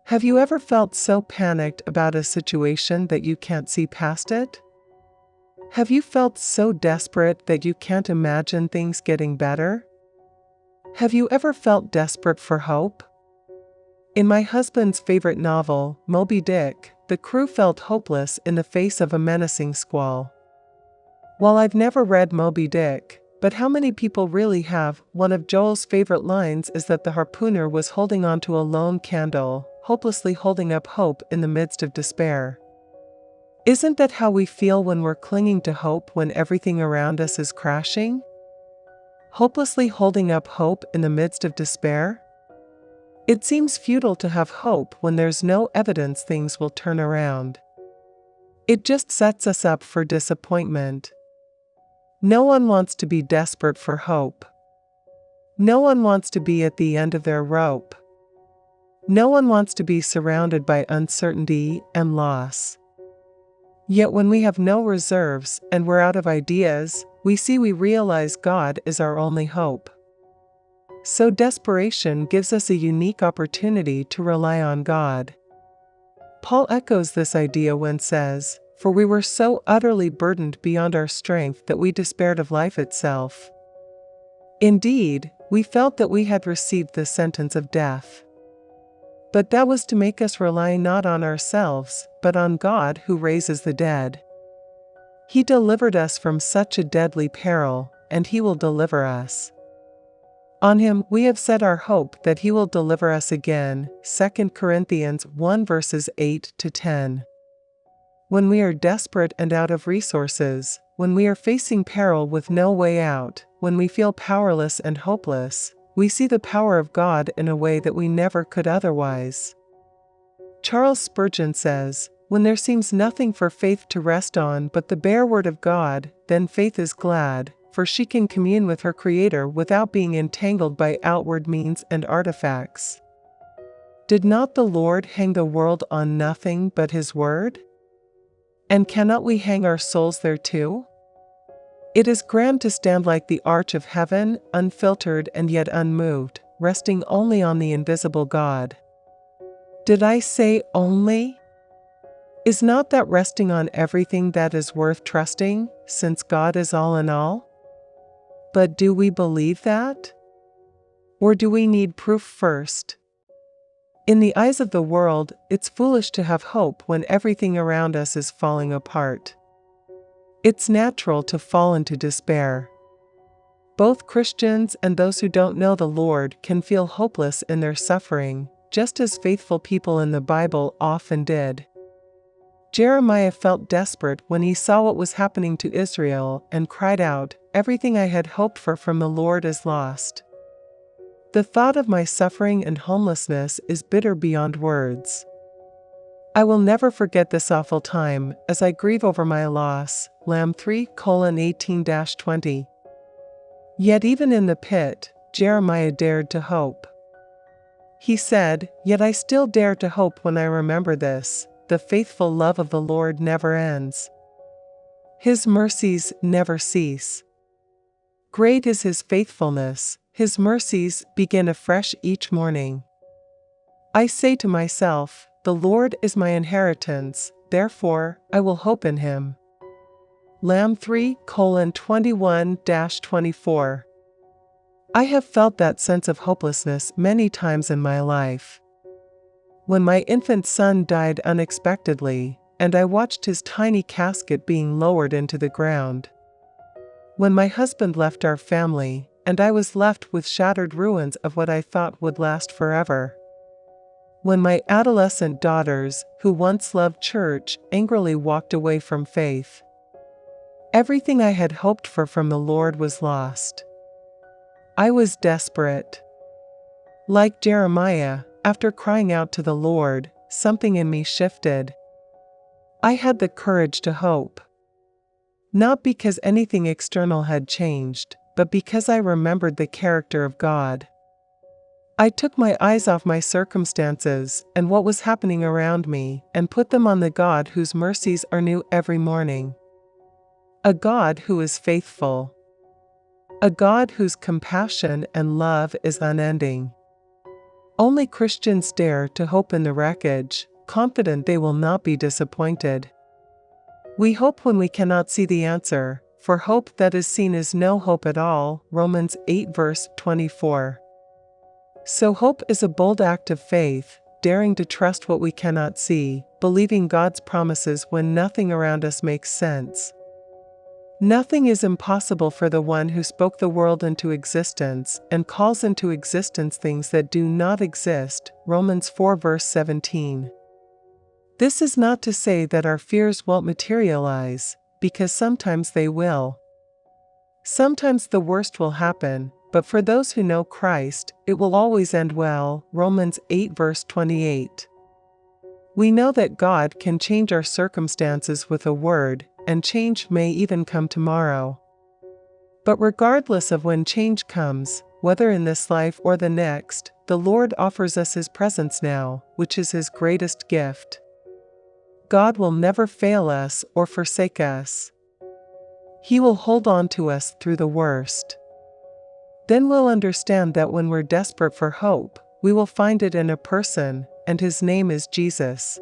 Have you ever felt so panicked about a situation that you can't see past it? Have you felt so desperate that you can't imagine things getting better? Have you ever felt desperate for hope? In my husband's favorite novel, Moby Dick, the crew felt hopeless in the face of a menacing squall. While I've never read Moby Dick, but how many people really have? One of Joel's favorite lines is that the harpooner was holding onto a lone candle, hopelessly holding up hope in the midst of despair. Isn't that how we feel when we're clinging to hope when everything around us is crashing? Hopelessly holding up hope in the midst of despair? It seems futile to have hope when there's no evidence things will turn around. It just sets us up for disappointment. No one wants to be desperate for hope. No one wants to be at the end of their rope. No one wants to be surrounded by uncertainty and loss. Yet when we have no reserves and we're out of ideas, we realize God is our only hope. So desperation gives us a unique opportunity to rely on God. Paul echoes this idea when says, "For we were so utterly burdened beyond our strength that we despaired of life itself. Indeed, we felt that we had received the sentence of death." But that was to make us rely not on ourselves, but on God who raises the dead. He delivered us from such a deadly peril, and He will deliver us. On Him we have set our hope that He will deliver us again. 2 Corinthians 1 verses 8 to 10. When we are desperate and out of resources, when we are facing peril with no way out, when we feel powerless and hopeless, we see the power of God in a way that we never could otherwise. Charles Spurgeon says, "When there seems nothing for faith to rest on but the bare word of God, then faith is glad, for she can commune with her Creator without being entangled by outward means and artifacts." Did not the Lord hang the world on nothing but His word? And cannot we hang our souls there too? It is grand to stand like the arch of heaven, unfiltered and yet unmoved, resting only on the invisible God. Did I say only? Is not that resting on everything that is worth trusting, since God is all in all? But do we believe that? Or do we need proof first? In the eyes of the world, it's foolish to have hope when everything around us is falling apart. It's natural to fall into despair. Both Christians and those who don't know the Lord can feel hopeless in their suffering, just as faithful people in the Bible often did. Jeremiah felt desperate when he saw what was happening to Israel and cried out, "Everything I had hoped for from the Lord is lost. The thought of my suffering and homelessness is bitter beyond words. I will never forget this awful time as I grieve over my loss." Lamb 3:18-20. Yet even in the pit, Jeremiah dared to hope. He said, "Yet I still dare to hope when I remember this, the faithful love of the Lord never ends. His mercies never cease. Great is His faithfulness, His mercies begin afresh each morning. I say to myself, the Lord is my inheritance, therefore I will hope in Him." Lamb 3:21-24. I have felt that sense of hopelessness many times in my life. When my infant son died unexpectedly, and I watched his tiny casket being lowered into the ground. When my husband left our family, and I was left with shattered ruins of what I thought would last forever. When my adolescent daughters, who once loved church, angrily walked away from faith. Everything I had hoped for from the Lord was lost. I was desperate. Like Jeremiah, after crying out to the Lord, something in me shifted. I had the courage to hope. Not because anything external had changed, but because I remembered the character of God. I took my eyes off my circumstances and what was happening around me and put them on the God whose mercies are new every morning. A God who is faithful. A God whose compassion and love is unending. Only Christians dare to hope in the wreckage, confident they will not be disappointed. We hope when we cannot see the answer, for hope that is seen is no hope at all. Romans 8 verse 24. So hope is a bold act of faith, daring to trust what we cannot see, believing God's promises when nothing around us makes sense. Nothing is impossible for the one who spoke the world into existence and calls into existence things that do not exist. Romans 4 verse 17. This is not to say that our fears won't materialize, because sometimes they will. Sometimes the worst will happen, but for those who know Christ, it will always end well. Romans 8 verse 28. We know that God can change our circumstances with a word, and change may even come tomorrow. But regardless of when change comes, whether in this life or the next, the Lord offers us His presence now, which is His greatest gift. God will never fail us or forsake us. He will hold on to us through the worst. Then we'll understand that when we're desperate for hope, we will find it in a person, and His name is Jesus.